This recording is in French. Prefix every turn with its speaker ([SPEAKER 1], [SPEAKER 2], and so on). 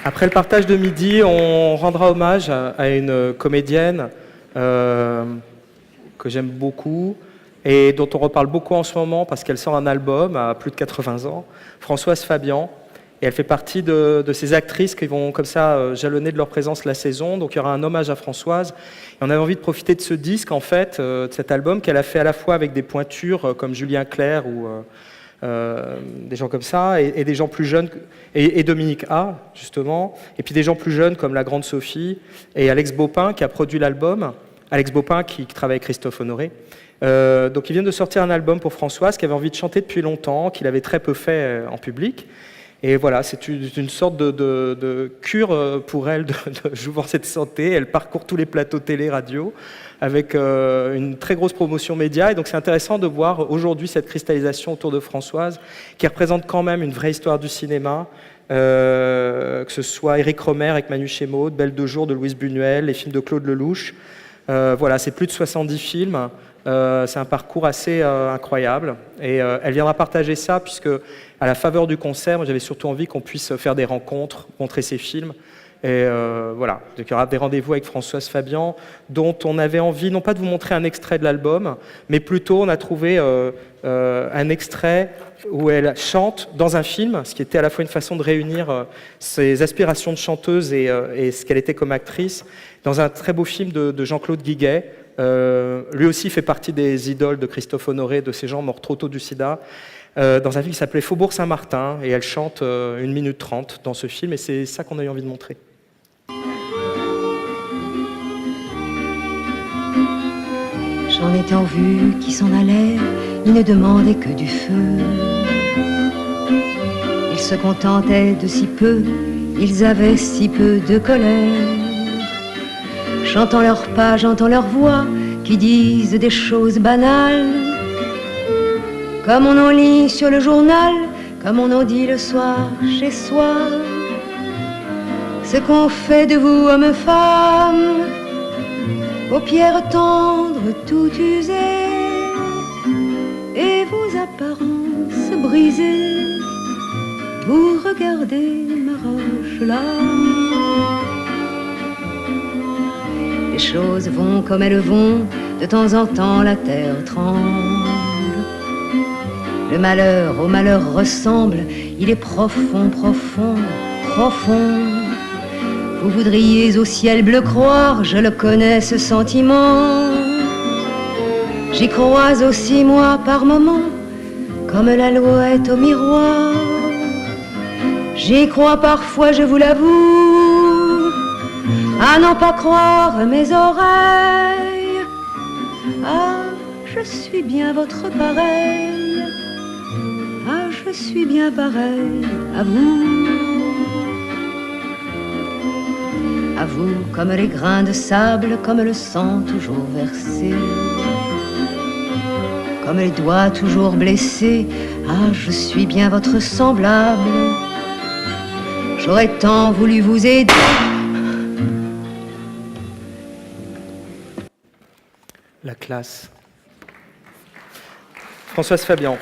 [SPEAKER 1] Après le partage de midi, on rendra hommage à une comédienne que j'aime beaucoup et dont on reparle beaucoup en ce moment parce qu'elle sort un album à plus de 80 ans, Françoise Fabian. Et elle fait partie de ces actrices qui vont comme ça jalonner de leur présence la saison. Donc il y aura un hommage à Françoise. Et on avait envie de profiter de ce disque, en fait, de cet album qu'elle a fait à la fois avec des pointures comme Julien Clerc ou des gens comme ça, et des gens plus jeunes, et Dominique A, justement, et puis des gens plus jeunes comme la grande Sophie, et Alex Baupin qui a produit l'album. Alex Baupin qui travaille avec Christophe Honoré. Donc ils viennent de sortir un album pour Françoise qui avait envie de chanter depuis longtemps, qu'il avait très peu fait en public. Et voilà, c'est une sorte de cure pour elle de jouvence et de santé. Elle parcourt tous les plateaux télé, radio, avec une très grosse promotion média. Et donc c'est intéressant de voir aujourd'hui cette cristallisation autour de Françoise, qui représente quand même une vraie histoire du cinéma, que ce soit Éric Rohmer avec Manu Chaymeau, Belle de jour de Louise Buñuel, les films de Claude Lelouch. Voilà, c'est plus de 70 films. C'est un parcours assez incroyable et elle viendra partager ça puisque à la faveur du concert, j'avais surtout envie qu'on puisse faire des rencontres, montrer ses films et voilà. Donc il y aura des rendez-vous avec Françoise Fabian dont on avait envie non pas de vous montrer un extrait de l'album, mais plutôt on a trouvé un extrait où elle chante dans un film, ce qui était à la fois une façon de réunir ses aspirations de chanteuse et ce qu'elle était comme actrice, dans un très beau film de Jean-Claude Guiguet. Lui aussi fait partie des idoles de Christophe Honoré, de ces gens morts trop tôt du sida, dans un film qui s'appelait Faubourg Saint-Martin, et elle chante 1 minute 30 dans ce film, et c'est ça qu'on a eu envie de montrer.
[SPEAKER 2] J'en ai tant vu qui s'en allaient, ils ne demandaient que du feu. Ils se contentaient de si peu, ils avaient si peu de colère. J'entends leurs pas, j'entends leurs voix qui disent des choses banales, comme on en lit sur le journal, comme on en dit le soir chez soi. Ce qu'on fait de vous, hommes, femmes, paupières tendres, tout usées, et vos apparences brisées, vous regardez ma roche là. Les choses vont comme elles vont, de temps en temps la terre tremble. Le malheur au malheur ressemble, il est profond, profond, profond. Vous voudriez au ciel bleu croire, je le connais ce sentiment. J'y crois aussi moi par moments, comme l'alouette au miroir. J'y crois parfois, je vous l'avoue, à n'en pas croire mes oreilles. Ah, je suis bien votre pareil. Ah, je suis bien pareil à vous. À vous comme les grains de sable, comme le sang toujours versé, comme les doigts toujours blessés. Ah, je suis bien votre semblable. J'aurais tant voulu vous aider.
[SPEAKER 1] La classe. Françoise Fabian.